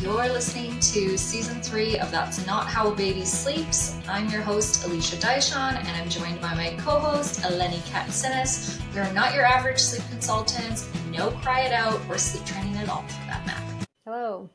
You're listening to Season 3 of That's Not How a Baby Sleeps. I'm your host, Alicia Daishon, and I'm joined by my co-host, Eleni Katsinis. We're not your average sleep consultants, no cry it out or sleep training at all, for that matter. Hello.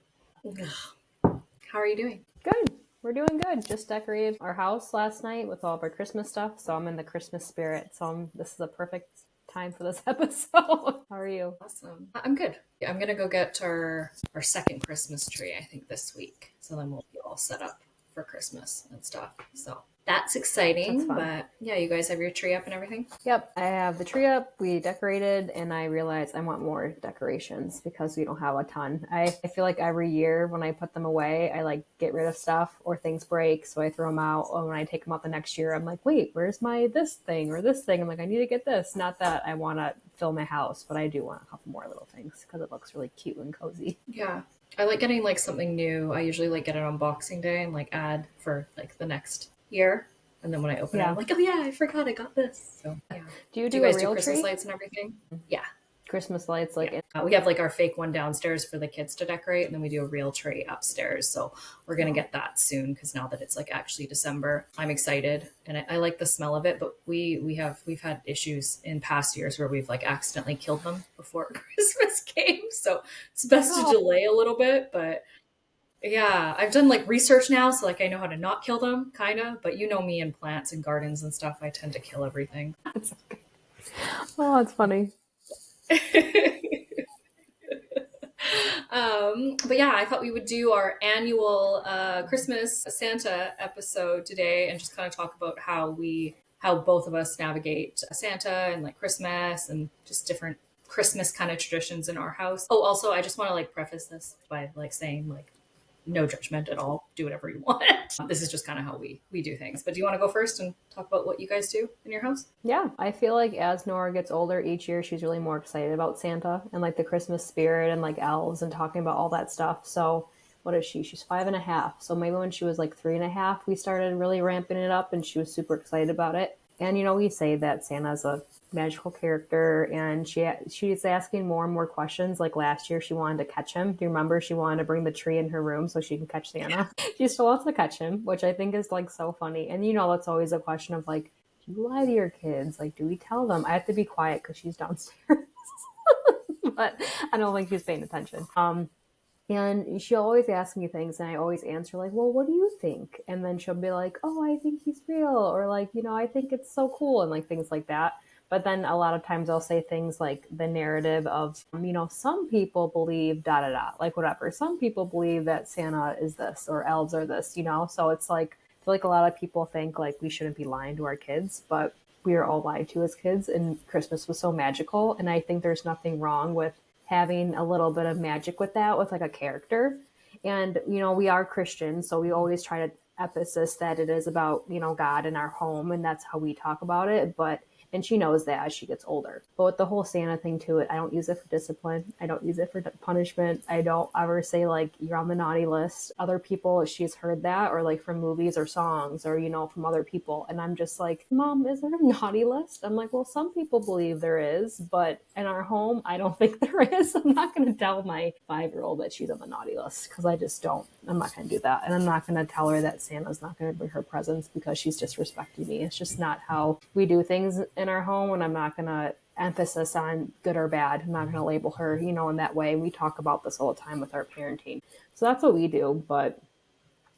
How are you doing? Good. We're doing good. Just decorated our house last night with all of our Christmas stuff, so I'm in the Christmas spirit. So this is a perfect time for this episode. How are you? Awesome. I'm good. I'm going to go get our second Christmas tree, I think, this week. So then we'll be all set up for Christmas and stuff. So that's exciting. That's fun. But yeah, you guys have your tree up and everything? Yep. I have the tree up. We decorated, and I realized I want more decorations because we don't have a ton. I feel like every year when I put them away, I like get rid of stuff or things break, so I throw them out. Or when I take them out the next year, I'm like, wait, where's my this thing or this thing? I'm like, I need to get this. Not that I want to fill my house, but I do want a couple more little things because it looks really cute and cozy. Yeah. I like getting like something new. I usually like get it on Boxing Day and like add for like the next year. And then when I open it, I'm like, oh yeah, I forgot I got this. So yeah. Do you you guys a real do Christmas tree? lights and everything? Yeah. Christmas lights, like Yeah. We have like our fake one downstairs for the kids to decorate, and then we do a real tree upstairs. So we're gonna get that soon because now that it's like actually December, I'm excited and I like the smell of it. But we've had issues in past years where we've like accidentally killed them before Christmas came. So it's best to delay a little bit. But yeah, I've done like research now, so like I know how to not kill them, kind of. But you know me in plants and gardens and stuff, I tend to kill everything. Oh, it's funny. But yeah, I thought we would do our annual Christmas Santa episode today and just kind of talk about how both of us navigate Santa and like Christmas and just different Christmas kind of traditions in our house. Oh, also, I just want to like preface this by like saying like no judgment at all. Do whatever you want. This is just kind of how we do things. But do you want to go first and talk about what you guys do in your house? Yeah, I feel like as Nora gets older each year, she's really more excited about Santa and like the Christmas spirit and like elves and talking about all that stuff. So what is she? She's 5.5. So maybe when she was like 3.5, we started really ramping it up and she was super excited about it. And, you know, we say that Santa's a magical character and she's asking more and more questions. Like last year, she wanted to catch him. Do you remember? She wanted to bring the tree in her room so she can catch Santa. She still wants to catch him, which I think is like so funny. And, you know, that's always a question of like, do you lie to your kids? Like, do we tell them? I have to be quiet because she's downstairs. But I don't think she's paying attention. And she'll always ask me things and I always answer like, well, what do you think? And then she'll be like, oh, I think he's real. Or like, you know, I think it's so cool and like things like that. But then a lot of times I'll say things like the narrative of, you know, some people believe da da da, like whatever. Some people believe that Santa is this or elves are this, you know? So it's like, I feel like a lot of people think like we shouldn't be lying to our kids, but we are all lied to as kids and Christmas was so magical. And I think there's nothing wrong with having a little bit of magic with that, with like a character. And, you know, we are Christians, so we always try to emphasis that it is about, you know, God in our home, and that's how we talk about it. And she knows that as she gets older. But with the whole Santa thing to it, I don't use it for discipline. I don't use it for punishment. I don't ever say like, you're on the naughty list. Other people, she's heard that, or like from movies or songs or, you know, from other people. And I'm just like, Mom, is there a naughty list? I'm like, well, some people believe there is, but in our home, I don't think there is. I'm not going to tell my 5-year-old that she's on the naughty list because I just don't. I'm not going to do that. And I'm not going to tell her that Santa's not going to bring her presents because she's disrespecting me. It's just not how we do things in our home, and I'm not going to emphasis on good or bad. I'm not going to label her, you know, in that way. We talk about this all the time with our parenting. So that's what we do. But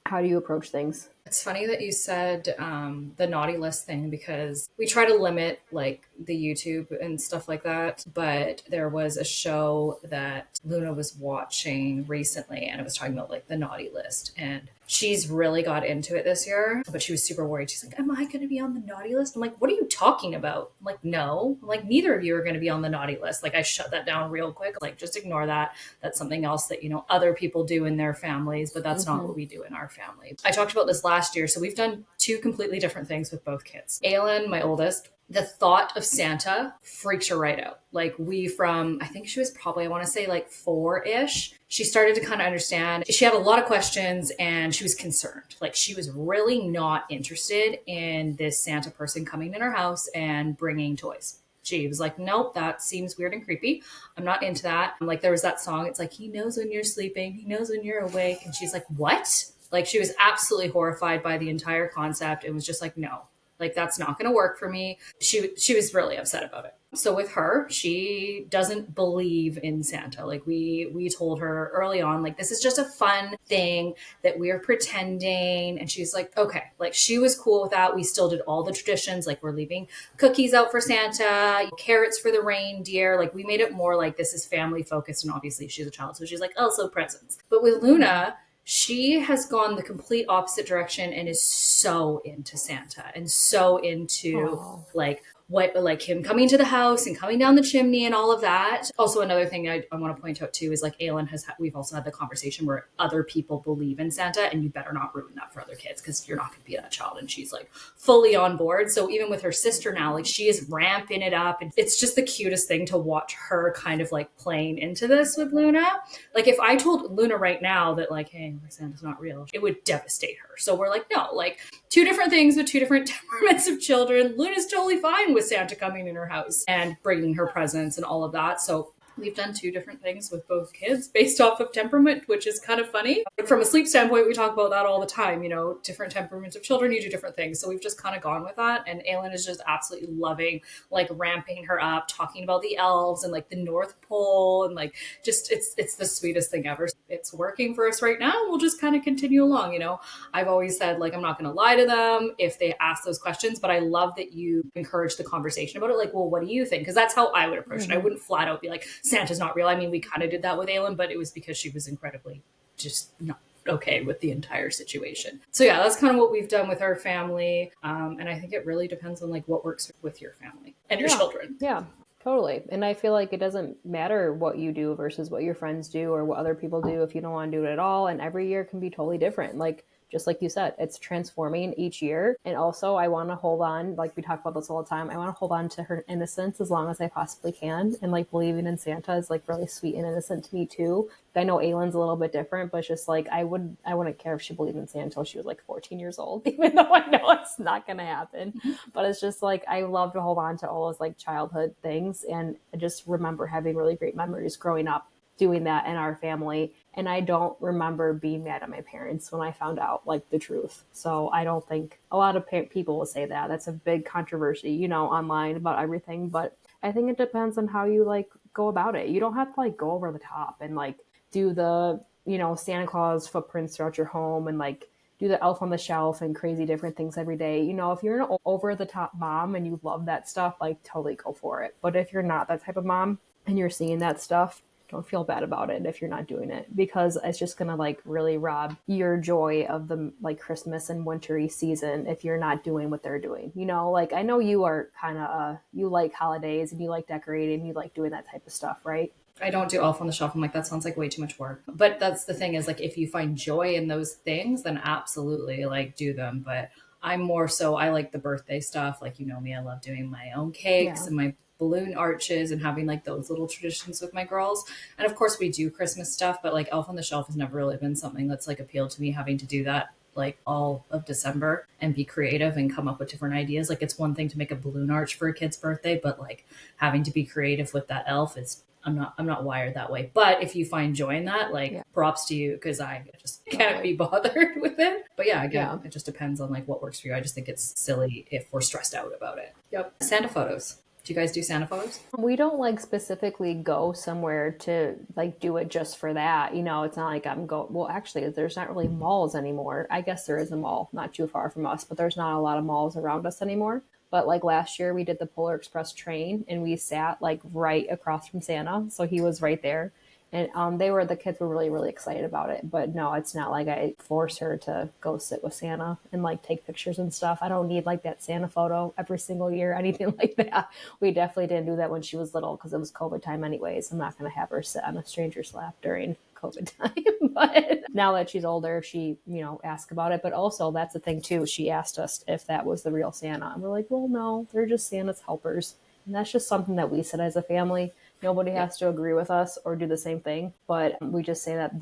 how do you approach things? It's funny that you said the naughty list thing because we try to limit like the YouTube and stuff like that. But there was a show that Luna was watching recently and it was talking about like the naughty list. And she's really got into it this year, but she was super worried. She's like, am I going to be on the naughty list? I'm like, what are you talking about? I'm like, no, I'm like, neither of you are going to be on the naughty list. Like I shut that down real quick. Like just ignore that. That's something else that, you know, other people do in their families, but that's not what we do in our family. I talked about this last year. So we've done 2 completely different things with both kids. Aylin, my oldest, the thought of Santa freaked her right out. Like I think she was probably, I want to say like 4-ish. She started to kind of understand. She had a lot of questions and she was concerned. Like she was really not interested in this Santa person coming in her house and bringing toys. She was like, nope, that seems weird and creepy. I'm not into that. Like there was that song. It's like, he knows when you're sleeping. He knows when you're awake. And she's like, what? Like she was absolutely horrified by the entire concept and was just like, no, like that's not going to work for me. She was really upset about it. So with her, she doesn't believe in Santa. Like we told her early on, like this is just a fun thing that we're pretending. And she's like, okay, like she was cool with that. We still did all the traditions. Like we're leaving cookies out for Santa, carrots for the reindeer. Like we made it more like this is family focused. And obviously she's a child. So she's like, also presents. But with Luna, she has gone the complete opposite direction and is so into Santa and so into like what like him coming to the house and coming down the chimney and all of that. Also, another thing I want to point out too is like Aylin we've also had the conversation where other people believe in Santa and you better not ruin that for other kids because you're not going to be that child. And she's like fully on board. So even with her sister now, like she is ramping it up. And it's just the cutest thing to watch her kind of like playing into this with Luna. Like if I told Luna right now that like, hey, Santa's not real, it would devastate her. So we're like, no, like two different things with two different temperaments of children. Luna's totally fine with Santa coming in her house and bringing her presents and all of that. So we've done two different things with both kids based off of temperament, which is kind of funny. But from a sleep standpoint, we talk about that all the time. You know, different temperaments of children, you do different things. So we've just kind of gone with that. And Aylin is just absolutely loving, like ramping her up, talking about the elves and like the North Pole. And like, just, it's the sweetest thing ever. It's working for us right now. We'll just kind of continue along. You know, I've always said, like, I'm not going to lie to them if they ask those questions, but I love that you encourage the conversation about it. Like, well, what do you think? Because that's how I would approach it. I wouldn't flat out be like, Santa's not real. I mean, we kind of did that with Aylin, but it was because she was incredibly just not okay with the entire situation. So yeah, that's kind of what we've done with our family. And I think it really depends on like what works with your family and your children. Yeah. Totally. And I feel like it doesn't matter what you do versus what your friends do or what other people do if you don't want to do it at all. And every year can be totally different. Like, just like you said, it's transforming each year. And also I want to hold on, like we talk about this all the time, I want to hold on to her innocence as long as I possibly can. And like believing in Santa is like really sweet and innocent to me too. I know Aylin's a little bit different, but it's just like I wouldn't care if she believed in Santa until she was like 14 years old, even though I know it's not going to happen. But it's just like I love to hold on to all those like childhood things, and I just remember having really great memories growing up doing that in our family. And I don't remember being mad at my parents when I found out like the truth. So I don't think a lot of people will say that. That's a big controversy, you know, online about everything. But I think it depends on how you like go about it. You don't have to like go over the top and like do the, you know, Santa Claus footprints throughout your home and like do the elf on the shelf and crazy different things every day. You know, if you're an over the top mom and you love that stuff, like totally go for it. But if you're not that type of mom and you're seeing that stuff, don't feel bad about it if you're not doing it, because it's just going to like really rob your joy of the like Christmas and wintry season if you're not doing what they're doing. You know, like I know you are kind of, you like holidays and you like decorating, you like doing that type of stuff, right? I don't do elf on the shelf. I'm like, that sounds like way too much work. But that's the thing is like, if you find joy in those things, then absolutely like do them. But I'm more so, I like the birthday stuff. Like, you know me, I love doing my own cakes and my balloon arches and having like those little traditions with my girls. And of course we do Christmas stuff, but like elf on the shelf has never really been something that's like appealed to me, having to do that like all of December and be creative and come up with different ideas. Like it's one thing to make a balloon arch for a kid's birthday, but like having to be creative with that elf is, I'm not wired that way. But if you find joy in that, like props to you, because I just can't be bothered with it. But yeah, again, it just depends on like what works for you. I just think it's silly if we're stressed out about it. Yep. Santa photos. Do you guys do Santa photos? We don't like specifically go somewhere to like do it just for that. You know, it's not like well, actually, there's not really malls anymore. I guess there is a mall not too far from us, but there's not a lot of malls around us anymore. But like last year we did the Polar Express train and we sat like right across from Santa. So he was right there. And the kids were really, really excited about it. But no, it's not like I force her to go sit with Santa and like take pictures and stuff. I don't need like that Santa photo every single year, anything like that. We definitely didn't do that when she was little because it was COVID time anyways. I'm not going to have her sit on a stranger's lap during COVID time. But now that she's older, she, you know, asks about it. But also that's the thing too. She asked us if that was the real Santa. And we're like, well, no, they're just Santa's helpers. And that's just something that we said as a family, Nobody has to agree with us or do the same thing, but we just say that,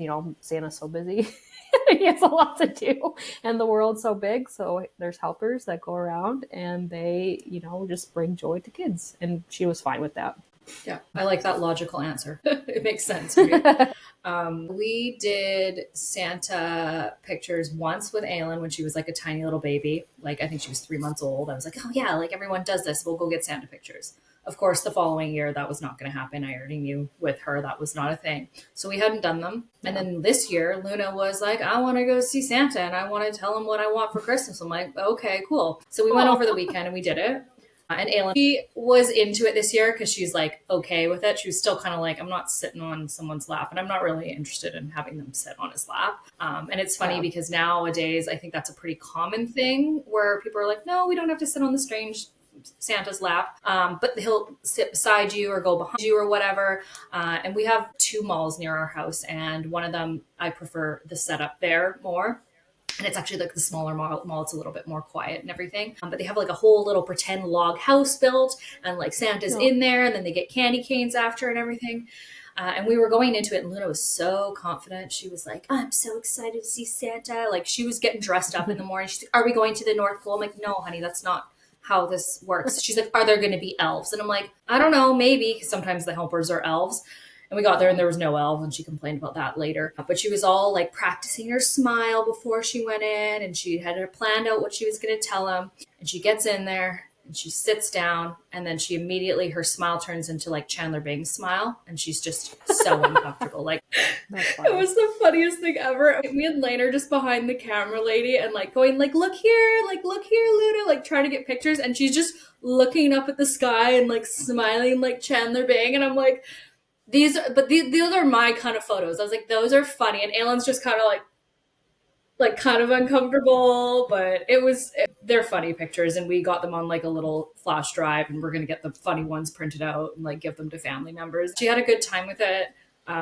Santa's so busy. He has a lot to do and the world's so big. So there's helpers that go around and they, just bring joy to kids. And she was fine with that. Yeah, I like that logical answer. It makes sense to me. We did Santa pictures once with Aylin when she was like a tiny little baby. Like I think she was 3 months old. I was like, oh yeah, like everyone does this. We'll go get Santa pictures. Of course, the following year that was not going to happen. I already knew with her that was not a thing. So we hadn't done them. And then this year, Luna was like, I want to go see Santa and I want to tell him what I want for Christmas. I'm like, okay, cool. So we went over the weekend and we did it. And Aylin, she was into it this year because she's like okay with it. She was still kind of like, I'm not sitting on someone's lap, and I'm not really interested in having them sit on his lap. And it's funny because nowadays I think that's a pretty common thing where people are like, no, we don't have to sit on the strange Santa's lap, but he'll sit beside you or go behind you or whatever. And we have 2 malls near our house, and one of them I prefer the setup there more. And it's actually like the smaller mall. It's a little bit more quiet and everything. But they have like a whole little pretend log house built, and like Santa's in there, and then they get candy canes after and everything. And we were going into it, and Luna was so confident. She was like, I'm so excited to see Santa. Like she was getting dressed up in the morning. She's like, are we going to the North Pole? I'm like, no, honey, that's not how this works. She's like, are there going to be elves? And I'm like, I don't know, maybe, because sometimes the helpers are elves. And we got there and there was no elf, and she complained about that later. But she was all like practicing her smile before she went in, and she had her planned out what she was going to tell him. And she gets in there and she sits down, and then she immediately, her smile turns into like Chandler Bing's smile, and she's just so uncomfortable. Like it was the funniest thing ever. Me and Lane are just behind the camera lady and like going like, look here, Luna, like trying to get pictures. And she's just looking up at the sky and like smiling like Chandler Bing. And I'm like, these are my kind of photos. I was like, those are funny. And Aylin's just kind of like kind of uncomfortable, but they're funny pictures. And we got them on like a little flash drive, and we're going to get the funny ones printed out and like give them to family members. She had a good time with it.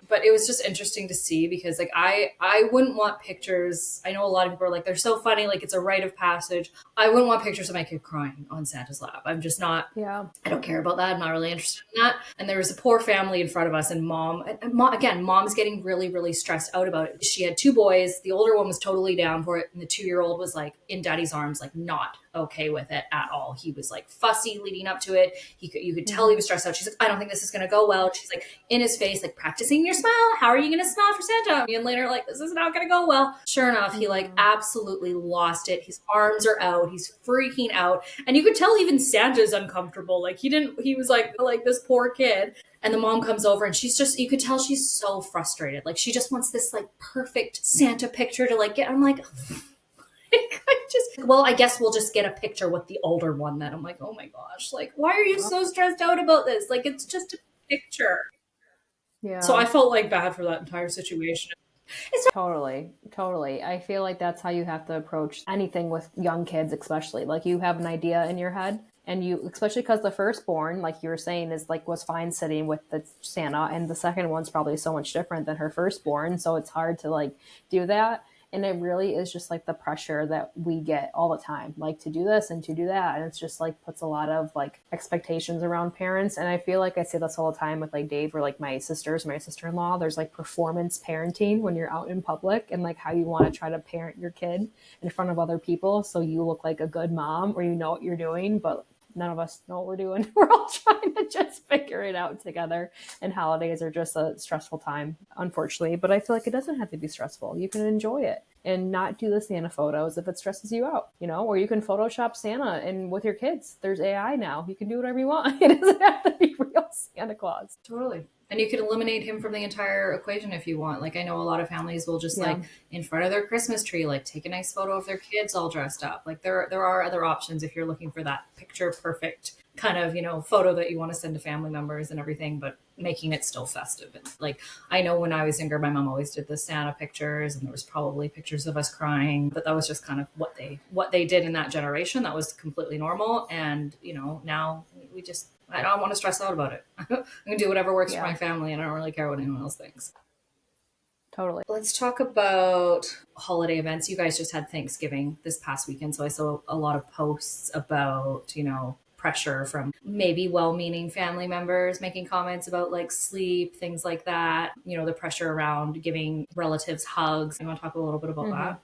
But it was just interesting to see because like I wouldn't want pictures. I know a lot of people are like, they're so funny, like it's a rite of passage. I wouldn't want pictures of my kid crying on Santa's lap. I'm just not, I don't care about that. I'm not really interested in that. And there was a poor family in front of us, and mom's getting really, really stressed out about it. She had 2 boys. The older one was totally down for it. And the 2-year-old was like in daddy's arms, like not okay with it at all. He was like fussy leading up to it. You could tell he was stressed out. She's like, I don't think this is going to go well. She's like in his face, like practicing your smile. How are you going to smile for Santa? Me and Lane are like, this is not going to go well. Sure enough, he like absolutely lost it. His arms are out. He's freaking out. And you could tell even Santa's uncomfortable. Like he was like this poor kid. And the mom comes over, and you could tell she's so frustrated. Like she just wants this like perfect Santa picture to like get. I'm like, I guess we'll just get a picture with the older one then. I'm like, oh my gosh, like, why are you so stressed out about this? Like, it's just a picture. Yeah. So I felt like bad for that entire situation. Totally. I feel like that's how you have to approach anything with young kids, especially. Like you have an idea in your head, and especially because the firstborn, like you were saying, was fine sitting with the Santa, and the second one's probably so much different than her firstborn. So it's hard to like do that. And it really is just like the pressure that we get all the time, like to do this and to do that. And it's just like puts a lot of like expectations around parents. And I feel like I say this all the time with like Dave or like my sister-in-law, there's like performance parenting when you're out in public, and like how you want to try to parent your kid in front of other people. So you look like a good mom, or you know what you're doing, but none of us know what we're doing. We're all trying to just figure it out together. And holidays are just a stressful time, unfortunately. But I feel like it doesn't have to be stressful. You can enjoy it and not do the Santa photos if it stresses you out, or you can Photoshop Santa and with your kids. There's AI now. You can do whatever you want. It doesn't have to be real Santa Claus. Totally. And you could eliminate him from the entire equation if you want. Like I know a lot of families will just like in front of their Christmas tree, like take a nice photo of their kids all dressed up. Like there are other options if you're looking for that picture perfect kind of, photo that you want to send to family members and everything, but making it still festive. And like, I know when I was younger, my mom always did the Santa pictures, and there was probably pictures of us crying, but that was just kind of what they did in that generation. That was completely normal. And, now I don't want to stress out about it. I'm going to do whatever works for my family, and I don't really care what anyone else thinks. Totally. Let's talk about holiday events. You guys just had Thanksgiving this past weekend, so I saw a lot of posts about, pressure from maybe well-meaning family members making comments about like sleep, things like that. You know, the pressure around giving relatives hugs. You want to talk a little bit about that?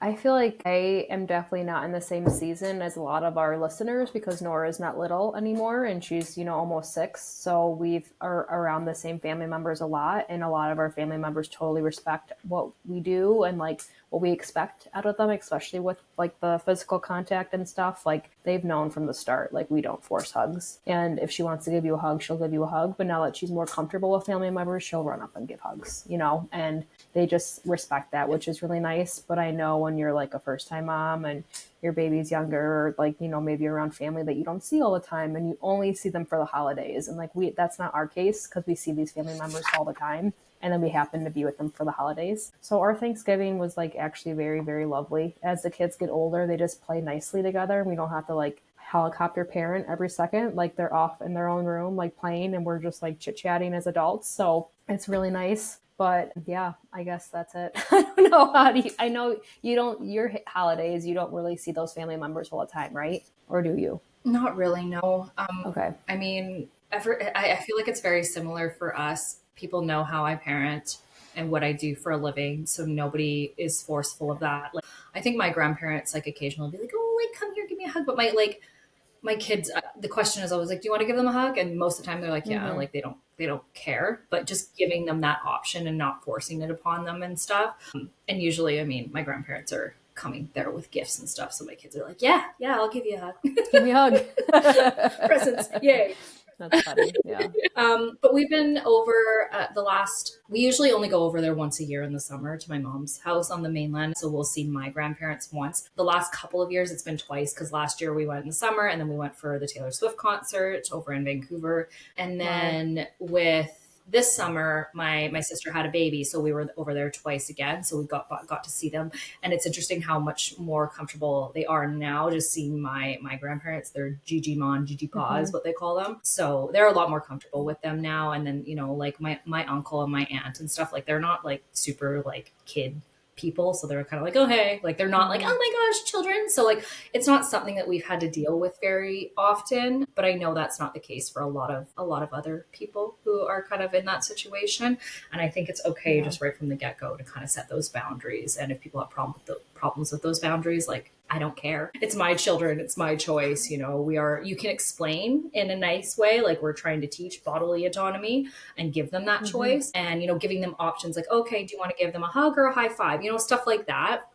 I feel like I am definitely not in the same season as a lot of our listeners because Nora is not little anymore and she's, almost 6. So we've are around the same family members a lot, and a lot of our family members totally respect what we do and like what we expect out of them, especially with like the physical contact and stuff. Like they've known from the start, like we don't force hugs. And if she wants to give you a hug, she'll give you a hug. But now that she's more comfortable with family members, she'll run up and give hugs, and they just respect that, which is really nice. But I know when you're like a first time mom and your baby's younger, or like, maybe you're around family that you don't see all the time and you only see them for the holidays. And like that's not our case because we see these family members all the time. And then we happen to be with them for the holidays. So our Thanksgiving was like actually very, very lovely. As the kids get older, they just play nicely together. We don't have to like helicopter parent every second. Like they're off in their own room, like playing, and we're just like chit chatting as adults. So it's really nice. But yeah, I guess that's it. I don't know I know you don't, your holidays, you don't really see those family members all the time, right? Or do you? Not really, no. Okay. I mean, I feel like it's very similar for us. People know how I parent and what I do for a living, so nobody is forceful of that. Like, I think my grandparents like occasionally be like, "Oh, like come here, give me a hug," but my kids, the question is always like, "Do you want to give them a hug?" And most of the time they're like, "Yeah," like they don't care. But just giving them that option and not forcing it upon them and stuff. And usually, I mean, my grandparents are coming there with gifts and stuff, so my kids are like, "Yeah, I'll give you a hug." Give me a hug. Presents, yay. That's funny. Yeah. But we've been over we usually only go over there once a year in the summer to my mom's house on the mainland. So we'll see my grandparents once. The last couple of years, it's been twice because last year we went in the summer and then we went for the Taylor Swift concert over in Vancouver. And then with this summer, my sister had a baby, so we were over there twice again. So we got to see them, and it's interesting how much more comfortable they are now. Just seeing my grandparents, they're Gigi Ma and Gigi Pa is what they call them. So they're a lot more comfortable with them now. And then like my uncle and my aunt and stuff, like they're not like super like kid people, so they're kind of like, oh hey, like they're not like, oh my gosh, children. So like it's not something that we've had to deal with very often, but I know that's not the case for a lot of other people who are kind of in that situation. And I think it's okay just right from the get-go to kind of set those boundaries. And if people have problems with those boundaries, like I don't care. It's my children. It's my choice. You can explain in a nice way, like we're trying to teach bodily autonomy and give them that choice, and, giving them options like, okay, do you want to give them a hug or a high five? Stuff like that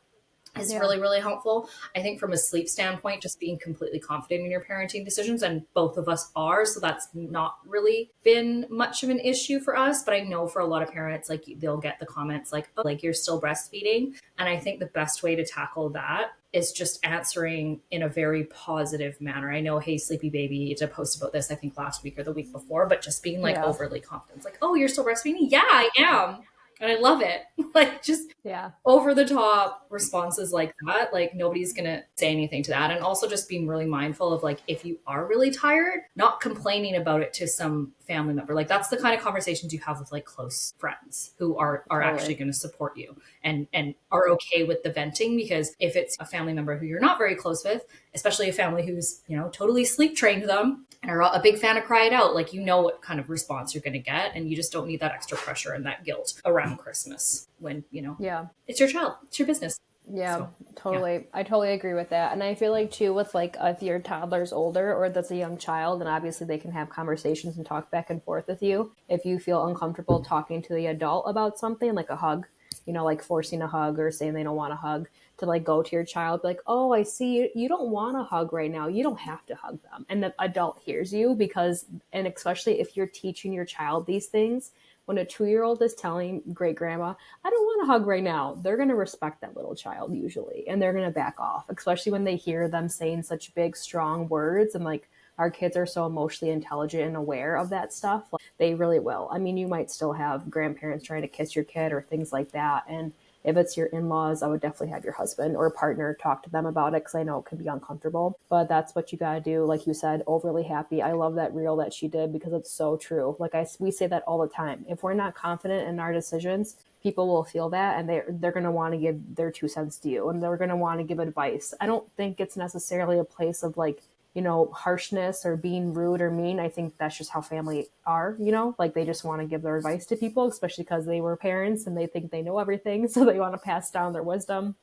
is really, really helpful. I think from a sleep standpoint, just being completely confident in your parenting decisions, and both of us are, so that's not really been much of an issue for us. But I know for a lot of parents, like they'll get the comments like, oh, like you're still breastfeeding. And I think the best way to tackle that is just answering in a very positive manner. I know, hey, sleepy baby, did a post about this, I think last week or the week before, but just being like overly confident. It's like, oh, you're still breastfeeding? Yeah, I am. And I love it. Like just over the top responses like that. Like nobody's going to say anything to that. And also just being really mindful of like, if you are really tired, not complaining about it to some family member. Like that's the kind of conversations you have with like close friends who are actually going to support you and are okay with the venting. Because if it's a family member who you're not very close with, especially a family who's, totally sleep trained them and are a big fan of Cry It Out, like what kind of response you're going to get. And you just don't need that extra pressure and that guilt around Christmas when, it's your child, it's your business. Yeah, so, totally. Yeah. I totally agree with that. And I feel like too, with like if your toddler's older or that's a young child, and obviously they can have conversations and talk back and forth with you. If you feel uncomfortable talking to the adult about something like a hug, like forcing a hug or saying they don't want a hug, to like go to your child, be like, oh, I see you don't want a hug right now. You don't have to hug them. And the adult hears you and especially if you're teaching your child these things, when a 2-year-old is telling great grandma, I don't want a hug right now, they're going to respect that little child usually. And they're going to back off, especially when they hear them saying such big, strong words. And like our kids are so emotionally intelligent and aware of that stuff. Like, they really will. I mean, you might still have grandparents trying to kiss your kid or things like that. And if it's your in-laws, I would definitely have your husband or partner talk to them about it because I know it can be uncomfortable. But that's what you got to do. Like you said, overly happy. I love that reel that she did because it's so true. Like we say that all the time. If we're not confident in our decisions, people will feel that and they're going to want to give their 2 cents to you and they're going to want to give advice. I don't think it's necessarily a place of like, harshness or being rude or mean. I think that's just how family are, like they just want to give their advice to people, especially because they were parents and they think they know everything. So they want to pass down their wisdom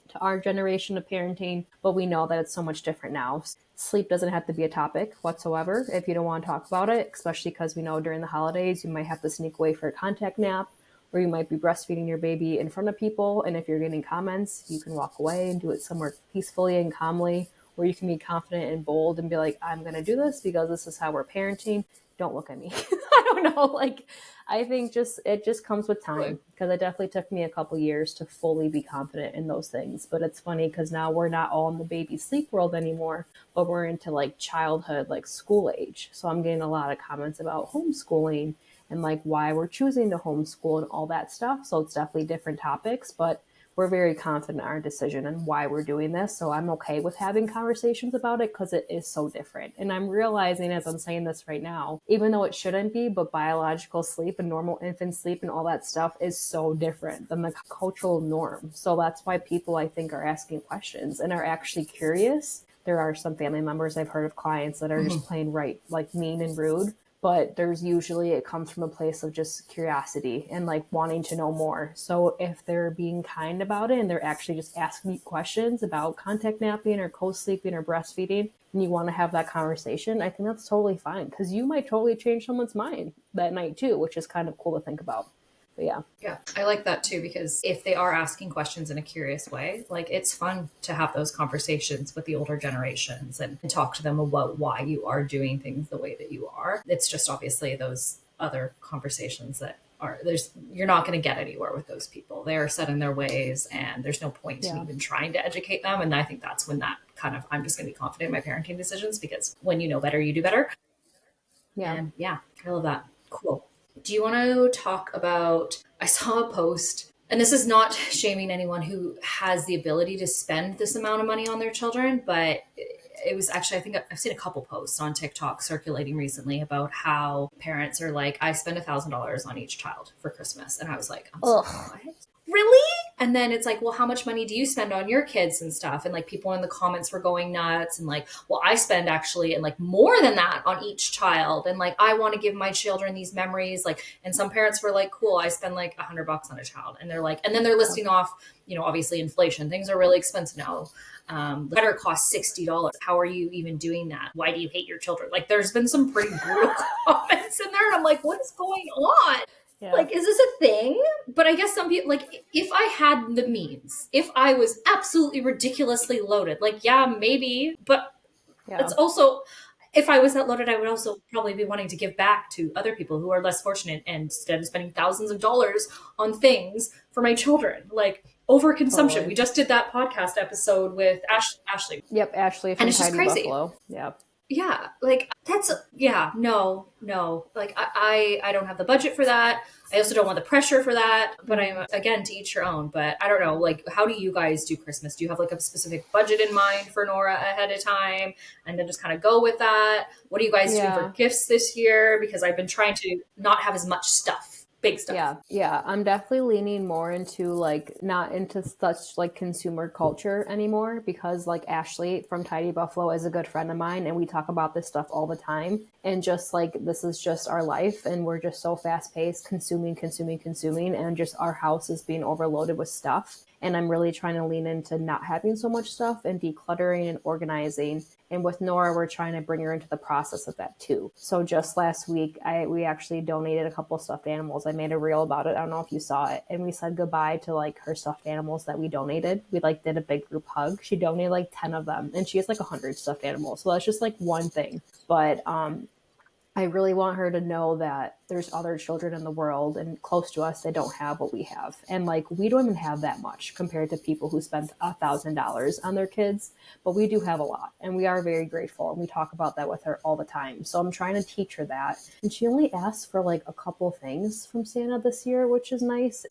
to our generation of parenting, but we know that it's so much different now. Sleep doesn't have to be a topic whatsoever if you don't want to talk about it, especially because we know during the holidays you might have to sneak away for a contact nap, or you might be breastfeeding your baby in front of people. And if you're getting comments, you can walk away and do it somewhere peacefully and calmly, where you can be confident and bold and be like, I'm going to do this because this is how we're parenting. Don't look at me. I don't know. Like, I think it just comes with time, because it definitely took me a couple years to fully be confident in those things. But it's funny because now we're not all in the baby sleep world anymore, but we're into like childhood, like school age. So I'm getting a lot of comments about homeschooling and like why we're choosing to homeschool and all that stuff. So it's definitely different topics, but we're very confident in our decision and why we're doing this. So I'm okay with having conversations about it because it is so different. And I'm realizing as I'm saying this right now, even though it shouldn't be, but biological sleep and normal infant sleep and all that stuff is so different than the cultural norm. So that's why people, I think, are asking questions and are actually curious. There are some family members I've heard of clients that are just plain right, like mean and rude. But there's usually, it comes from a place of just curiosity and like wanting to know more. So if they're being kind about it and they're actually just asking you questions about contact napping or co-sleeping or breastfeeding, and you want to have that conversation, I think that's totally fine, because you might totally change someone's mind that night too, which is kind of cool to think about. But yeah, I like that too, because if they are asking questions in a curious way, like it's fun to have those conversations with the older generations and talk to them about why you are doing things the way that you are. It's just obviously those other conversations that you're not going to get anywhere with those people. They are set in their ways and there's no point in even trying to educate them. And I think that's when that kind of, I'm just going to be confident in my parenting decisions, because when you know better, you do better. And yeah, I love that. Cool. Do you want to talk about, I saw a post, and this is not shaming anyone who has the ability to spend this amount of money on their children, but it was actually, I think I've seen a couple posts on TikTok circulating recently about how parents are like, I spend $1,000 on each child for Christmas. And I was like, I'm sorry, what? Really? And then it's like, well, how much money do you spend on your kids and stuff? And like people in the comments were going nuts and like, well, I spend actually and like more than that on each child. And like, I want to give my children these memories. Like, and some parents were like, cool, I spend like $100 on a child. And they're like, and then they're listing off, obviously inflation, things are really expensive now. The letter costs $60. How are you even doing that? Why do you hate your children? Like, there's been some pretty brutal comments in there. And I'm like, what is going on? Yeah. Like, is this a thing? But I guess some people, like, if I had the means, if I was absolutely ridiculously loaded, like, yeah, maybe, but it's also, if I was that loaded, I would also probably be wanting to give back to other people who are less fortunate, and instead of spending thousands of dollars on things for my children, like overconsumption. Totally. We just did that podcast episode with Ashley. Yep, Ashley from Tidy Buffalo. Yep. Yeah, like no. Like I don't have the budget for that. I also don't want the pressure for that. But I'm, again, to each your own. But I don't know, like, how do you guys do Christmas? Do you have like a specific budget in mind for Nora ahead of time, and then just kind of go with that? What do you guys do for gifts this year? Because I've been trying to not have as much stuff. Big stuff. Yeah. I'm definitely leaning more into like not into such like consumer culture anymore, because like Ashley from Tidy Buffalo is a good friend of mine and we talk about this stuff all the time. And just like, this is just our life and we're just so fast paced, consuming. And just our house is being overloaded with stuff. And I'm really trying to lean into not having so much stuff and decluttering and organizing. And with Nora, we're trying to bring her into the process of that too. So just last week, we actually donated a couple stuffed animals. I made a reel about it. I don't know if you saw it. And we said goodbye to like her stuffed animals that we donated. We like did a big group hug. She donated like 10 of them and she has like 100 stuffed animals. So that's just like one thing. But I really want her to know that there's other children in the world and close to us that don't have what we have. And like, we don't even have that much compared to people who spend $1,000 on their kids, but we do have a lot and we are very grateful. And we talk about that with her all the time. So I'm trying to teach her that. And she only asked for like a couple things from Santa this year, which is nice.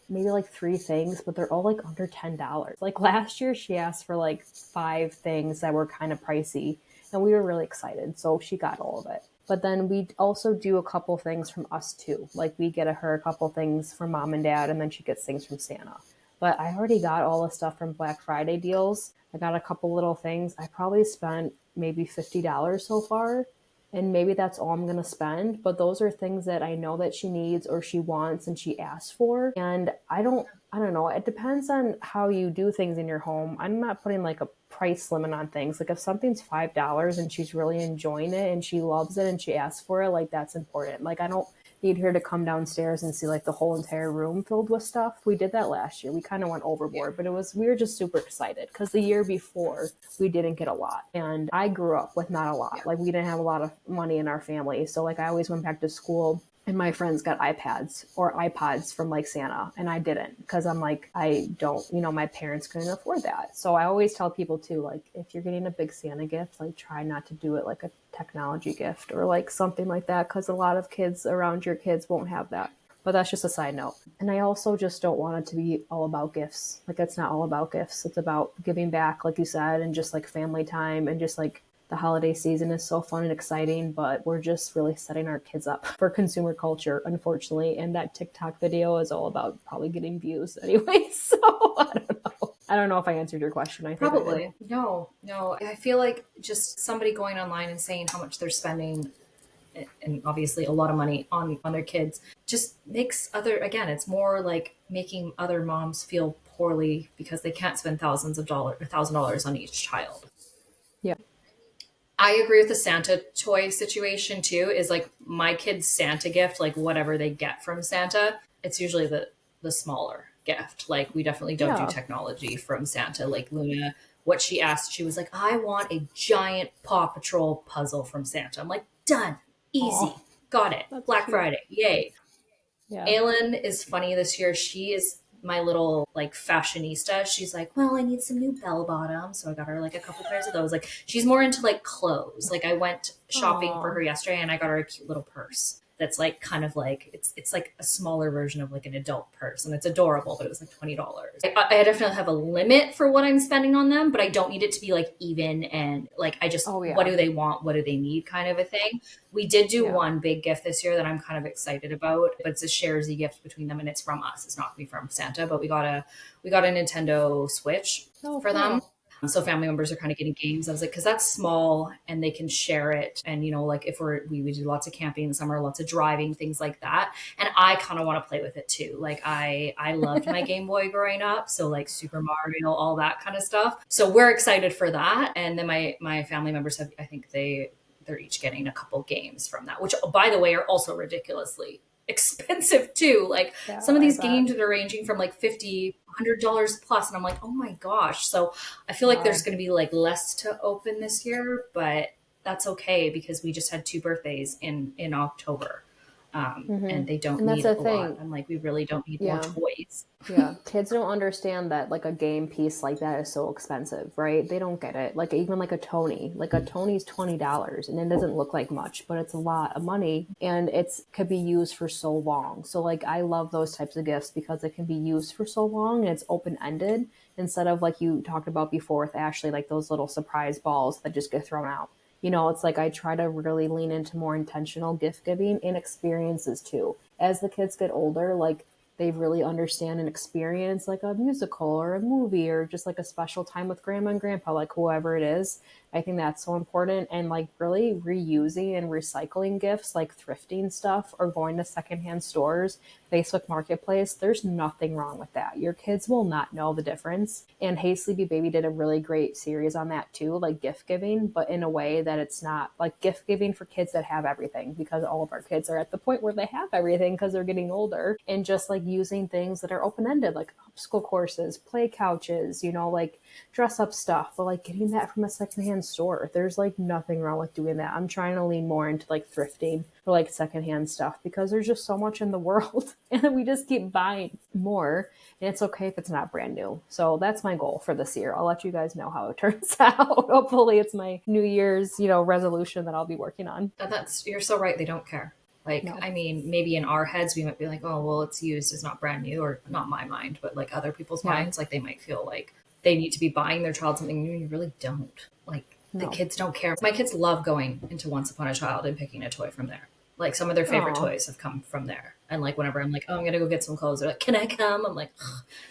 Maybe like 3 things, but they're all like under $10. Like last year, she asked for like 5 things that were kind of pricey and we were really excited. So she got all of it. But then we also do a couple things from us too. Like we get her a couple things from mom and dad, and then she gets things from Santa. But I already got all the stuff from Black Friday deals. I got a couple little things. I probably spent maybe $50 so far. And maybe that's all I'm going to spend. But those are things that I know that she needs or she wants and she asks for. And I don't know. It depends on how you do things in your home. I'm not putting like a price limit on things. Like if something's $5 and she's really enjoying it and she loves it and she asks for it, like that's important. Like I don't need her to come downstairs and see like the whole entire room filled with stuff. We did that last year. We kind of went overboard, but we were just super excited because the year before we didn't get a lot. And I grew up with not a lot. Like we didn't have a lot of money in our family. So like I always went back to school and my friends got iPads or iPods from like Santa and I didn't because I'm like, I don't, my parents couldn't afford that. So I always tell people too, like if you're getting a big Santa gift, like try not to do it like a technology gift or like something like that because a lot of kids around your kids won't have that. But that's just a side note. And I also just don't want it to be all about gifts. Like it's not all about gifts. It's about giving back, like you said, and just like family time and just like the holiday season is so fun and exciting, but we're just really setting our kids up for consumer culture, unfortunately. And that TikTok video is all about probably getting views anyway. So I don't know. I don't know if I answered your question. I think Probably. No. I feel like just somebody going online and saying how much they're spending and obviously a lot of money on their kids just makes it's more like making other moms feel poorly because they can't spend $1,000 on each child. Yeah. I agree with the Santa toy situation too, is like my kid's Santa gift, like whatever they get from Santa, it's usually the smaller gift. Like we definitely don't do technology from Santa. Like Luna, what she asked, she was like, I want a giant Paw Patrol puzzle from Santa. I'm like, done. Easy. Got it. Black cute. Friday. Yay. Yeah. Aylin is funny this year. She is my little like fashionista. She's like, well, I need some new bell bottoms. So I got her like a couple pairs of those. Like she's more into like clothes. Like I went shopping for her yesterday and I got her a cute little purse that's like kind of like it's like a smaller version of like an adult purse and it's adorable, but it was like $20. I definitely have a limit for what I'm spending on them, but I don't need it to be like even and like I just what do they want, what do they need kind of a thing. We did do one big gift this year that I'm kind of excited about, but it's a sharesy gift between them and it's from us. It's not gonna be from Santa, but we got a Nintendo Switch for them. So family members are kind of getting games. I was like, because that's small and they can share it. And, like if we do lots of camping in the summer, lots of driving, things like that. And I kind of want to play with it too. Like I loved my Game Boy growing up. So like Super Mario, all that kind of stuff. So we're excited for that. And then my family members have, I think they're each getting a couple games from that, which by the way, are also ridiculously expensive too. Like some of these games that are ranging from like $50, $100 plus. And I'm like, oh my gosh. So I feel like there's going to be like less to open this year, but that's okay because we just had 2 birthdays in October. And they don't need a lot. I'm like, we really don't need more toys. Yeah. Kids don't understand that like a game piece like that is so expensive, right? They don't get it. Like even like a Tony, is $20 and it doesn't look like much, but it's a lot of money and could be used for so long. So like, I love those types of gifts because it can be used for so long and it's open-ended instead of like you talked about before with Ashley, like those little surprise balls that just get thrown out. It's like I try to really lean into more intentional gift giving and experiences too. As the kids get older, like they really understand and experience like a musical or a movie or just like a special time with grandma and grandpa, like whoever it is. I think that's so important. And like really reusing and recycling gifts, like thrifting stuff or going to secondhand stores, Facebook Marketplace, there's nothing wrong with that. Your kids will not know the difference. And Hey Sleepy Baby did a really great series on that too, like gift giving, but in a way that it's not like gift giving for kids that have everything, because all of our kids are at the point where they have everything because they're getting older, and just like using things that are open-ended, like obstacle courses, play couches, like dress up stuff, but like getting that from a secondhand store. There's like nothing wrong with doing that. I'm trying to lean more into like thrifting for like secondhand stuff because there's just so much in the world and we just keep buying more, and it's okay if it's not brand new. So that's my goal for this year. I'll let you guys know how it turns out. Hopefully it's my New Year's, resolution that I'll be working on. You're so right. They don't care. Like, no. I mean, maybe in our heads, we might be like, oh, well, it's used. It's not brand new, or not my mind, but like other people's minds, like they might feel like they need to be buying their child something new. And you really don't. Like the kids don't care. My kids love going into Once Upon a Child and picking a toy from there. Like some of their favorite toys have come from there. And like whenever I'm like, oh, I'm going to go get some clothes, they're like, can I come? I'm like,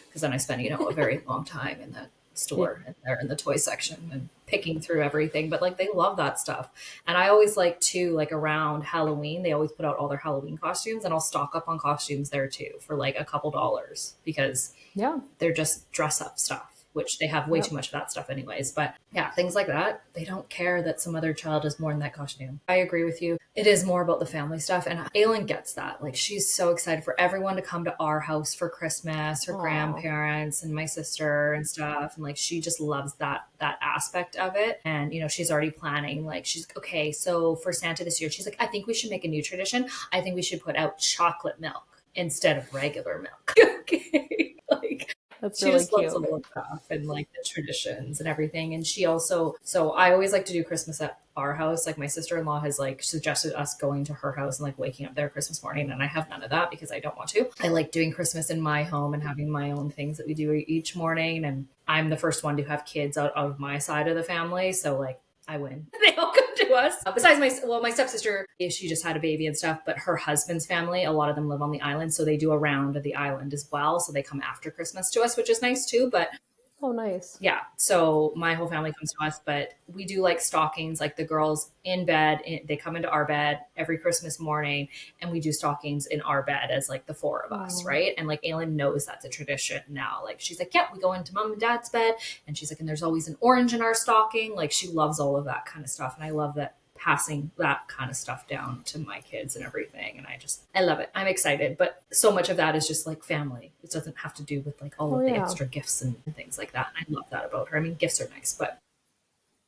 because then I spend, a very long time in that store and they're in the toy section and picking through everything, but like they love that stuff. And I always like to, like, around Halloween, they always put out all their Halloween costumes, and I'll stock up on costumes there too for like a couple dollars, because Yeah. they're just dress up stuff, which they have way too much of that stuff anyways. But yeah, things like that, they don't care that some other child is more in that costume. I agree with you. It is more about the family stuff. And Aylin gets that. Like, she's so excited for everyone to come to our house for Christmas, her grandparents and my sister and stuff. And like, she just loves that aspect of it. And, you know, she's already planning, like, she's okay. So for Santa this year, she's like, I think we should make a new tradition. I think we should put out chocolate milk instead of regular milk. Okay. Like, That's she really just loves cute. all the stuff and like the traditions and everything. And she also, so I always like to do Christmas at our house. Like, my sister-in-law has like suggested us going to her house and like waking up there Christmas morning. And I have none of that because I don't want to. I like doing Christmas in my home and having my own things that we do each morning. And I'm the first one to have kids out of my side of the family. So like, I win. They all come to us. Besides my stepsister, she just had a baby and stuff, but her husband's family, a lot of them live on the island. So they do a round of the island as well. So they come after Christmas to us, which is nice too. But Oh, nice. yeah, so my whole family comes to us, but we do like stockings, like the girls in bed, they come into our bed every Christmas morning, and we do stockings in our bed as like the four of us, right? And like, Aylin knows that's a tradition now. Like, she's like, yeah, we go into mom and dad's bed, and she's like, and there's always an orange in our stocking. Like, she loves all of that kind of stuff, and I love that, passing that kind of stuff down to my kids and everything. And I love it. I'm excited, but so much of that is just like family. It doesn't have to do with like all of the extra gifts and things like that. And I love that about her. I mean, gifts are nice, but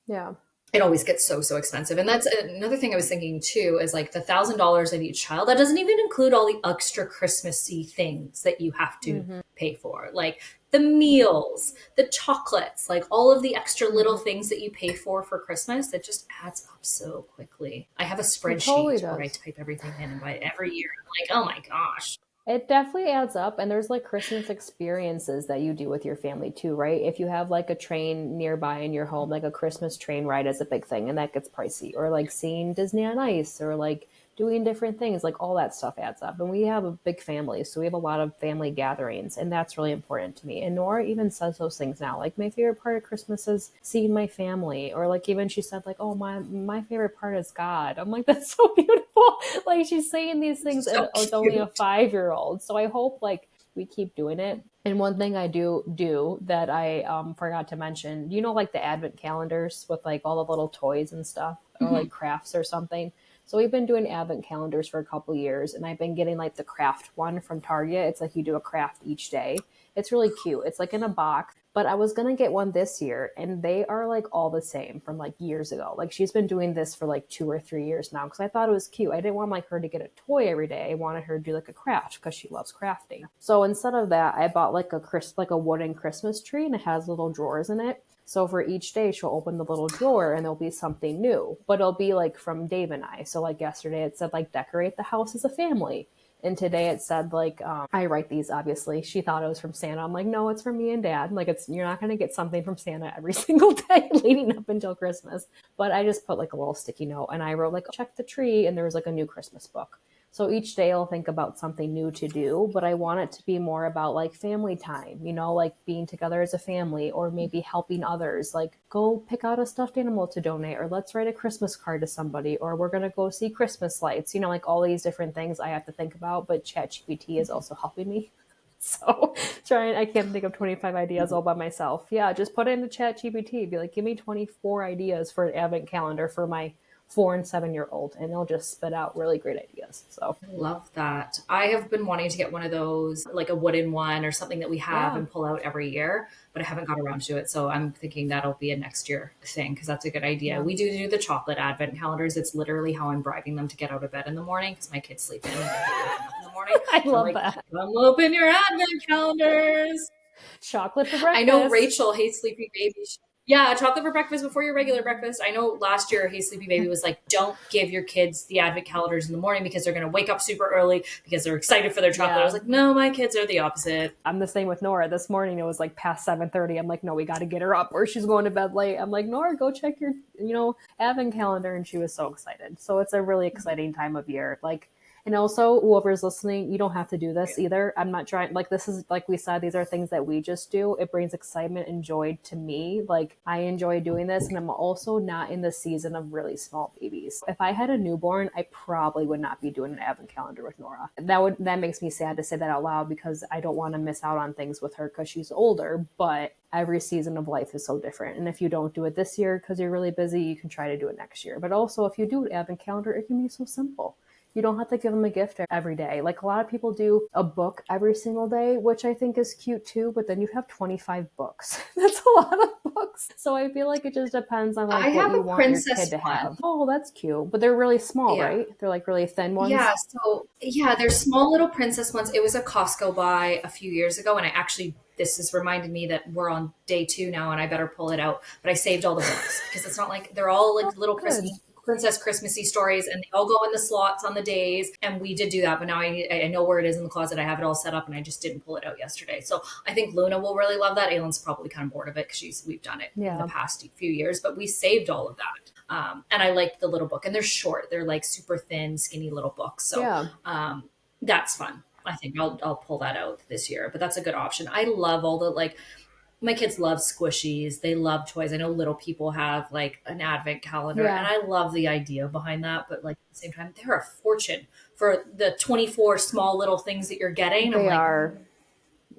Yeah. it always gets so expensive. And that's another thing I was thinking too, is like the $1,000 of each child, that doesn't even include all the extra Christmassy things that you have to pay for, like the meals, the chocolates, like all of the extra little things that you pay for Christmas. That just adds up so quickly. I have a spreadsheet where I type everything in, and by every year I'm like, oh my gosh. It definitely adds up. And there's like Christmas experiences that you do with your family too, right? If you have like a train nearby in your home, like a Christmas train ride is a big thing, and that gets pricey. Or like seeing Disney on Ice, or like doing different things, like all that stuff adds up. And we have a big family, so we have a lot of family gatherings, and that's really important to me. And Nora even says those things now, like, my favorite part of Christmas is seeing my family. Or like, even she said like, oh, my favorite part is God. I'm like, that's so beautiful. Like, she's saying these things, So and it's only a 5-year-old. So I hope like we keep doing it. And one thing I do that I forgot to mention, you know, like the advent calendars with like all the little toys and stuff, or like crafts or something. So we've been doing advent calendars for a couple years, and I've been getting like the craft one from Target. It's like you do a craft each day. It's really cute. It's like in a box, but I was going to get one this year, and they are like all the same from like years ago. Like, she's been doing this for like 2 or 3 years now, because I thought it was cute. I didn't want like her to get a toy every day. I wanted her to do like a craft because she loves crafting. So instead of that, I bought like a wooden Christmas tree, and it has little drawers in it. So for each day, she'll open the little drawer and there'll be something new, but it'll be like from Dave and I. So like yesterday it said like, decorate the house as a family. And today it said like, I write these, obviously. She thought it was from Santa. I'm like, no, it's from me and Dad. Like, you're not going to get something from Santa every single day leading up until Christmas. But I just put like a little sticky note, and I wrote like, check the tree. And there was like a new Christmas book. So each day I'll think about something new to do, but I want it to be more about like family time, you know, like being together as a family, or maybe helping others, like go pick out a stuffed animal to donate, or let's write a Christmas card to somebody, or we're going to go see Christmas lights, you know, like all these different things I have to think about, but ChatGPT is also helping me. So I can't think of 25 ideas all by myself. Yeah, just put it into ChatGPT, be like, give me 24 ideas for an advent calendar for my 4 and 7-year-old, and they'll just spit out really great ideas. So I love that. I have been wanting to get one of those, like a wooden one or something that we have and pull out every year, but I haven't got around to it. So I'm thinking that'll be a next year thing, because that's a good idea. Yeah. We do the chocolate advent calendars. It's literally how I'm bribing them to get out of bed in the morning, because my kids sleep in and they get waking up in the morning. I love that. Come open your advent calendars. Chocolate for breakfast. I know Rachel, Hey Sleepy Baby. Yeah, chocolate for breakfast before your regular breakfast. I know last year, Hey Sleepy Baby was like, don't give your kids the advent calendars in the morning, because they're going to wake up super early because they're excited for their chocolate. Yeah. I was like, no, my kids are the opposite. I'm the same with Nora. This morning it was like past 7:30. I'm like, no, we got to get her up, or she's going to bed late. I'm like, Nora, go check your, advent calendar. And she was so excited. So it's a really exciting time of year. Like, And also, whoever's listening, you don't have to do this either. I'm not trying, like, this is, like we said, these are things that we just do. It brings excitement and joy to me. Like, I enjoy doing this, and I'm also not in the season of really small babies. If I had a newborn, I probably would not be doing an advent calendar with Nora. That makes me sad to say that out loud because I don't want to miss out on things with her because she's older, but every season of life is so different. And if you don't do it this year because you're really busy, you can try to do it next year. But also, if you do an advent calendar, it can be so simple. You don't have to give them a gift every day. Like a lot of people do a book every single day, which I think is cute too, but then you have 25 books. That's a lot of books. So I feel like it just depends on like what you want your kid to have. Oh, that's cute. But they're really small, right? They're like really thin ones. Yeah, so they're small little princess ones. It was a Costco buy a few years ago, and I actually this has reminded me that we're on day 2 now and I better pull it out. But I saved all the books because it's not like they're all like little princess Christmassy stories, and they all go in the slots on the days. And we did do that, but now I know where it is in the closet. I have it all set up, and I just didn't pull it out yesterday. So I think Luna will really love that. Aylin's probably kind of bored of it because we've done it in the past few years, but we saved all of that. And I like the little book, and they're short. They're like super thin, skinny little books. So that's fun. I think I'll pull that out this year, but that's a good option. I love all the like. My kids love squishies. They love toys. I know little people have like an advent calendar, and I love the idea behind that. But like at the same time, they're a fortune for the 24 small little things that you're getting.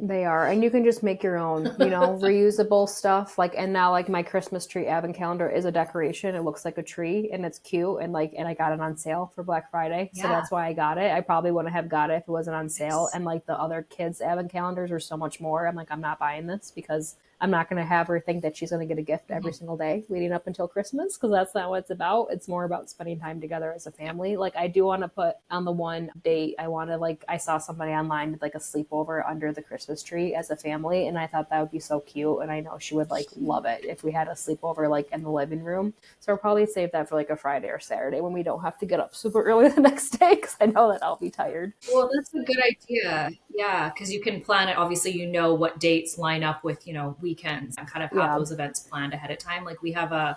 They are. And you can just make your own, reusable stuff. Like, and now like my Christmas tree advent calendar is a decoration. It looks like a tree and it's cute. And I got it on sale for Black Friday. So that's why I got it. I probably wouldn't have got it if it wasn't on sale. And like the other kids' advent calendars are so much more. I'm like, I'm not buying this because I'm not going to have her think that she's going to get a gift every single day leading up until Christmas, because that's not what it's about. It's more about spending time together as a family. Like I do want to put on the one date, I saw somebody online with like a sleepover under the Christmas tree as a family, and I thought that would be so cute, and I know she would like love it if we had a sleepover like in the living room. So I'll probably save that for like a Friday or Saturday when we don't have to get up super early the next day, because I know that I'll be tired. Well, that's a good idea. Yeah, because you can plan it. Obviously, what dates line up with weekends and kind of have those events planned ahead of time. Like we have a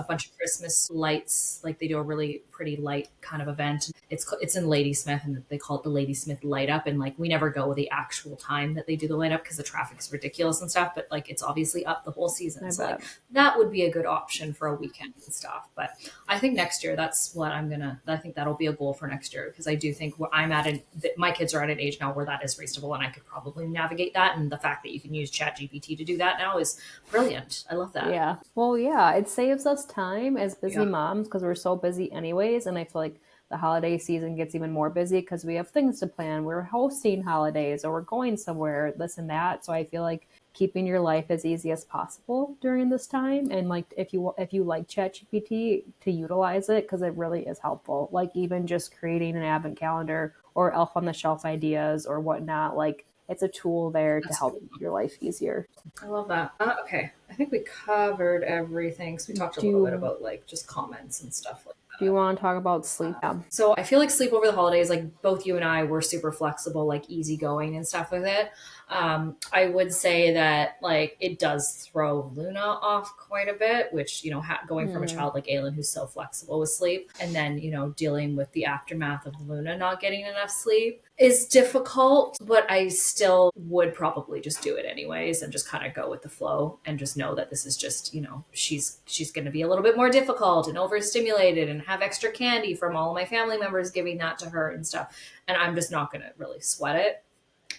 bunch of Christmas lights. Like they do a really pretty light kind of event. It's in Ladysmith, and they call it the Ladysmith Light Up. And like we never go the actual time that they do the light up because the traffic is ridiculous and stuff. But like it's obviously up the whole season. So like that would be a good option for a weekend and stuff. But I think next year that's what I think that'll be a goal for next year, because I do think my kids are at an age now where that is reasonable, and I could probably navigate that. And the fact that you can use ChatGPT to do that now is brilliant. I love that. Yeah. Well, yeah, it saves us time as busy moms because we're so busy anyways. And I feel like the holiday season gets even more busy because we have things to plan. We're hosting holidays or we're going somewhere, this and that. So I feel like keeping your life as easy as possible during this time. And like, if you like ChatGPT, to utilize it, because it really is helpful. Like even just creating an advent calendar or elf on the shelf ideas or whatnot, like it's a tool there to help your life easier. I love that. Okay. I think we covered everything. So we talked a little bit about like just comments and stuff like that. Do you want to talk about sleep? So I feel like sleep over the holidays, like both you and I were super flexible, like easygoing and stuff with it. I would say that like it does throw Luna off quite a bit, which, going from a child like Aylin who's so flexible with sleep, and then, dealing with the aftermath of Luna not getting enough sleep is difficult, but I still would probably just do it anyways and just kind of go with the flow and just know that this is just, she's going to be a little bit more difficult and overstimulated and have extra candy from all of my family members giving that to her and stuff. And I'm just not going to really sweat it.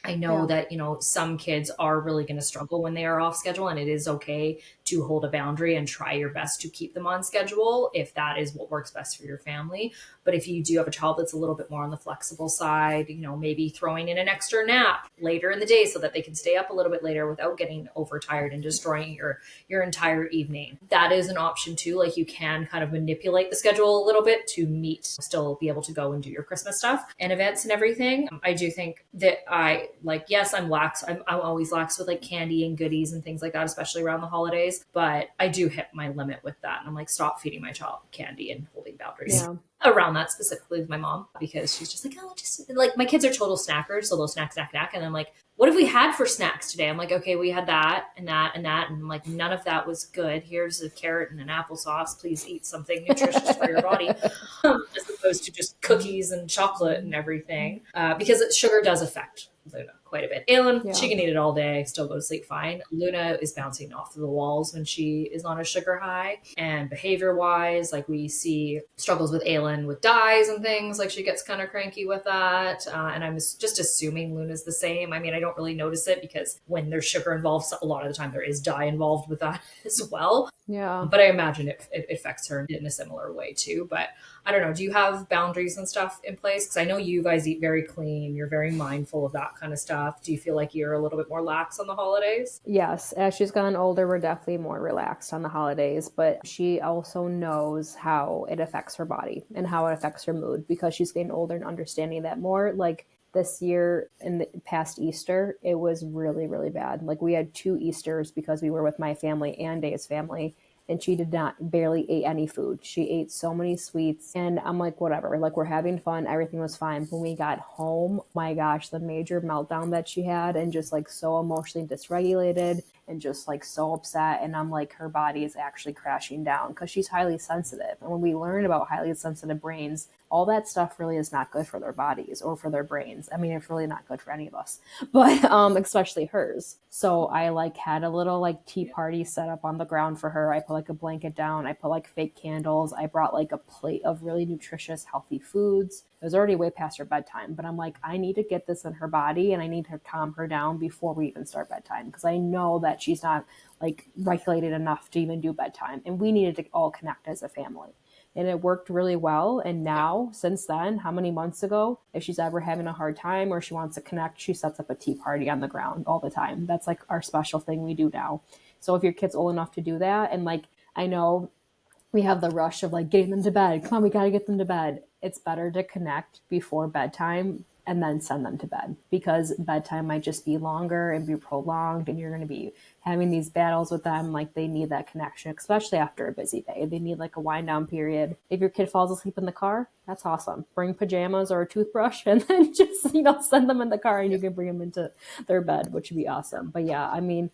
I know that, some kids are really going to struggle when they are off schedule, and it is okay to hold a boundary and try your best to keep them on schedule if that is what works best for your family. But if you do have a child that's a little bit more on the flexible side, maybe throwing in an extra nap later in the day so that they can stay up a little bit later without getting overtired and destroying your entire evening. That is an option too. Like you can kind of manipulate the schedule a little bit to still be able to go and do your Christmas stuff and events and everything. I do think that yes, I'm lax. I'm always lax with like candy and goodies and things like that, especially around the holidays. But I do hit my limit with that. And I'm like, stop feeding my child candy and holding boundaries Yeah. around that, specifically with my mom, because she's just like, oh, just like, my kids are total snackers. So they'll snack, snack, snack. And I'm like, what have we had for snacks today? I'm like, okay, we had that and that and that. And I'm like, none of that was good. Here's a carrot and an applesauce. Please eat something nutritious for your body. As opposed to just cookies and chocolate and everything, because sugar does affect Luna quite a bit. Aylin, Yeah. she can eat it all day, still go to sleep fine. Luna is bouncing off the walls when she is on a sugar high. And behavior wise, like we see struggles with Aylin with dyes and things, like she gets kind of cranky with that. And I'm just assuming Luna's the same. I mean, I don't really notice it because when there's sugar involved, a lot of the time there is dye involved with that as well. Yeah. But I imagine it affects her in a similar way too. But I don't know. Do you have boundaries and stuff in place? Because I know you guys eat very clean. You're very mindful of that kind of stuff. Do you feel like you're a little bit more lax on the holidays? Yes, as she's gotten older, we're definitely more relaxed on the holidays, but she also knows how it affects her body and how it affects her mood because she's getting older and understanding that more. Like this year in the past Easter, it was really, really bad. Like we had 2 Easters because we were with my family and Dave's family. And she did not barely ate any food. She ate so many sweets. And I'm like, whatever, like we're having fun. Everything was fine. When we got home, my gosh, the major meltdown that she had and just like so emotionally dysregulated and just like so upset. And I'm like, her body is actually crashing down because she's highly sensitive. And when we learn about highly sensitive brains, all that stuff really is not good for their bodies or for their brains. I mean, it's really not good for any of us, but especially hers. So I like had a little like tea party set up on the ground for her. I put like a blanket down. I put like fake candles. I brought like a plate of really nutritious, healthy foods. It was already way past her bedtime, but I'm like, I need to get this in her body and I need to calm her down before we even start bedtime because I know that she's not like regulated enough to even do bedtime. And we needed to all connect as a family. And it worked really well. And now, since then, how many months ago, if she's ever having a hard time or she wants to connect, she sets up a tea party on the ground all the time. That's like our special thing we do now. So if your kid's old enough to do that, and like, I know we have the rush of like getting them to bed. Come on, we got to get them to bed. It's better to connect before bedtime and then send them to bed because bedtime might just be longer and be prolonged and you're going to be having these battles with them. Like they need that connection, especially after a busy day. They need like a wind down period. If your kid falls asleep in the car, that's awesome. Bring pajamas or a toothbrush and then just, send them in the car and you can bring them into their bed, which would be awesome. But yeah, I mean,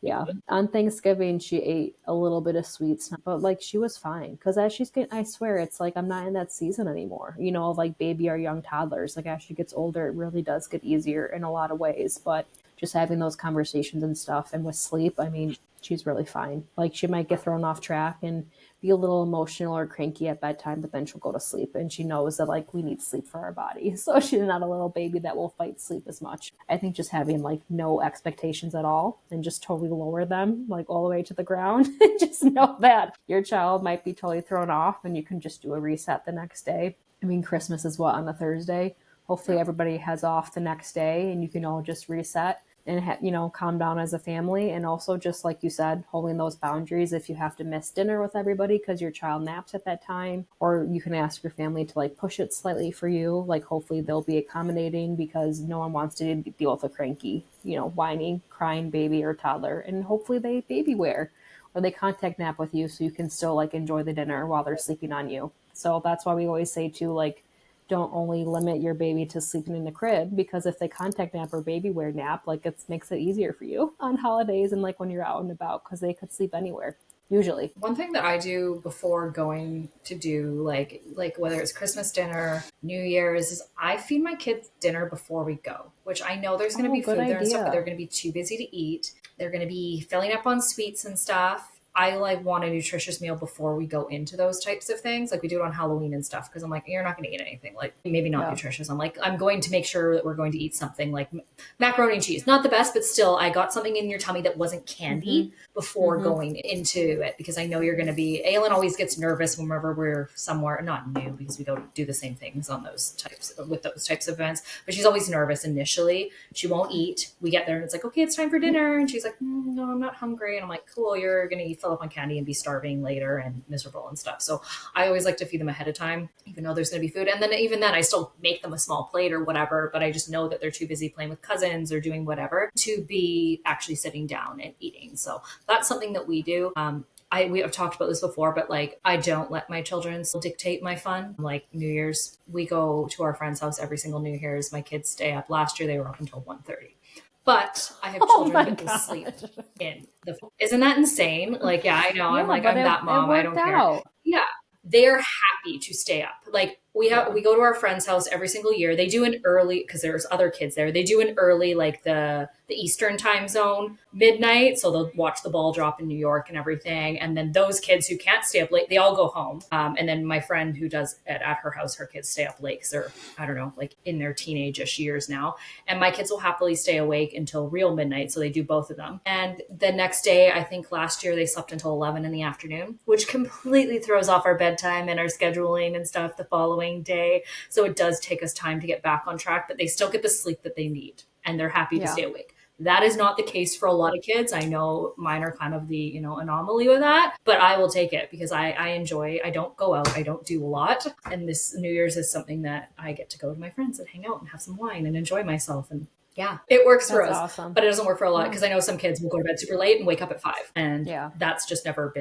yeah, on Thanksgiving, she ate a little bit of sweets, but like she was fine. Because as she's getting, I swear, it's like I'm not in that season anymore, like baby or young toddlers. Like as she gets older, it really does get easier in a lot of ways. But just having those conversations and stuff and with sleep, I mean, she's really fine. Like she might get thrown off track and be a little emotional or cranky at bedtime, but then she'll go to sleep and she knows that like we need sleep for our body. So she's not a little baby that will fight sleep as much. I think just having like no expectations at all and just totally lower them like all the way to the ground and just know that your child might be totally thrown off and you can just do a reset the next day. I mean, Christmas is what, on a Thursday? Hopefully everybody has off the next day and you can all just reset and calm down as a family. And also, just like you said, holding those boundaries if you have to miss dinner with everybody because your child naps at that time, or you can ask your family to like push it slightly for you. Like hopefully they'll be accommodating because no one wants to deal with a cranky, whining, crying baby or toddler. And hopefully they baby wear or they contact nap with you so you can still like enjoy the dinner while they're sleeping on you. So that's why we always say to like, don't only limit your baby to sleeping in the crib because if they contact nap or baby wear nap, like it makes it easier for you on holidays and like when you're out and about because they could sleep anywhere. Usually. One thing that I do before going to do like whether it's Christmas dinner, New Year's, is I feed my kids dinner before we go, which I know there's going to be food there and stuff, but they're going to be too busy to eat. They're going to be filling up on sweets and stuff. I like want a nutritious meal before we go into those types of things. Like we do it on Halloween and stuff. Cause I'm like, you're not going to eat anything like maybe not nutritious. I'm like, I'm going to make sure that we're going to eat something like macaroni and cheese, not the best, but still I got something in your tummy that wasn't candy before going into it. Because I know you're going to be, Aylin always gets nervous whenever we're somewhere, not new because we go do the same things on those types of events, but she's always nervous initially. She won't eat. We get there and it's like, okay, it's time for dinner. And she's like, no, I'm not hungry. And I'm like, cool. You're going to eat fill up on candy and be starving later and miserable and stuff. So I always like to feed them ahead of time, even though there's going to be food. And then even then I still make them a small plate or whatever, but I just know that they're too busy playing with cousins or doing whatever to be actually sitting down and eating. So that's something that we do. We have talked about this before, but like I don't let my children dictate my fun. Like New Year's, we go to our friend's house every single New Year's. My kids stay up. Last year they were up until 1:30. But I have children that will sleep in the. Isn't that insane? Like, yeah, I know. Yeah, I'm that mom. I don't care. Yeah, they're happy to stay up. Like we go to our friend's house every single year. They do an early, because there's other kids there. They do an early, like the Eastern time zone, midnight. So they'll watch the ball drop in New York and everything. And then those kids who can't stay up late, they all go home. And then my friend who does it at her house, her kids stay up late because they're, I don't know, like in their teenage-ish years now. And my kids will happily stay awake until real midnight. So they do both of them. And the next day, I think last year they slept until 11 in the afternoon, which completely throws off our bedtime and our scheduling and stuff the following day. So it does take us time to get back on track, but they still get the sleep that they need and they're happy to stay awake. That is not the case for a lot of kids. I know mine are kind of the, anomaly with that, but I will take it because I enjoy, I don't go out. I don't do a lot. And this New Year's is something that I get to go to my friends and hang out and have some wine and enjoy myself. And yeah, it works for us, awesome. But it doesn't work for a lot because I know some kids will go to bed super late and wake up at 5. And that's just never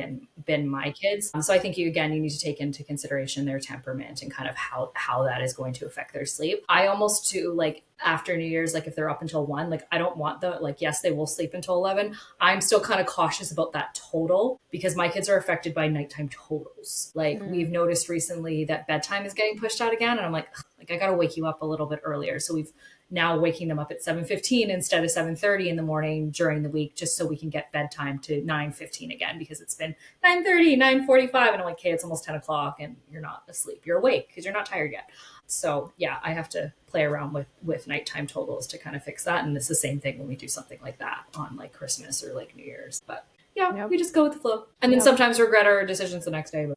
been my kids. So I think you need to take into consideration their temperament and kind of how that is going to affect their sleep. I almost too, like after New Year's, like if they're up until 1, like I don't want yes, they will sleep until 11. I'm still kind of cautious about that total because my kids are affected by nighttime totals. Like we've noticed recently that bedtime is getting pushed out again. And I'm like I got to wake you up a little bit earlier. So we've now waking them up at 7:15 instead of 7:30 in the morning during the week, just so we can get bedtime to 9:15 again, because it's been 9:30, 9:45. And I'm like, hey, it's almost 10 o'clock and you're not asleep. You're awake because you're not tired yet. So yeah, I have to play around with nighttime totals to kind of fix that. And it's the same thing when we do something like that on like Christmas or like New Year's. But yeah, we just go with the flow. And then sometimes regret our decisions the next day.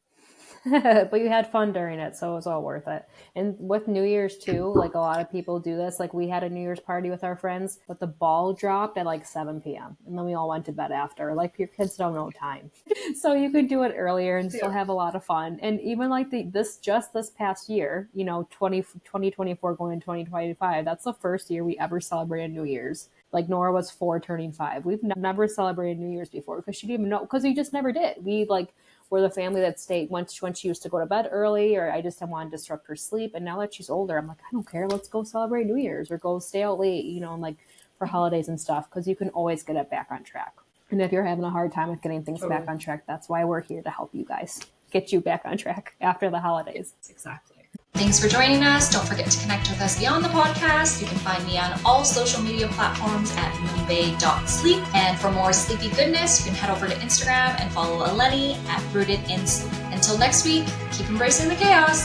But you had fun during it, so it was all worth it. And with New Year's too, like a lot of people do this. Like we had a New Year's party with our friends, but the ball dropped at like 7 p.m. and then we all went to bed after. Like your kids don't know time, so you could do it earlier and still have a lot of fun. And even like this past year, 2024 going into 2025, that's the first year we ever celebrated New Year's. Like Nora was 4 turning 5. We've never celebrated New Year's before because she didn't even know, because we just never did. We we're the family that stayed when she used to go to bed early, or I just didn't want to disrupt her sleep. And now that she's older, I'm like, I don't care. Let's go celebrate New Year's or go stay out late, and like for holidays and stuff, because you can always get it back on track. And if you're having a hard time with getting things back on track, that's why we're here to help you guys get you back on track after the holidays. Exactly. Thanks for joining us. Don't forget to connect with us beyond the podcast. You can find me on all social media platforms at moonbay.sleep. And for more sleepy goodness, you can head over to Instagram and follow Eleni at Rooted in Sleep. Until next week, keep embracing the chaos.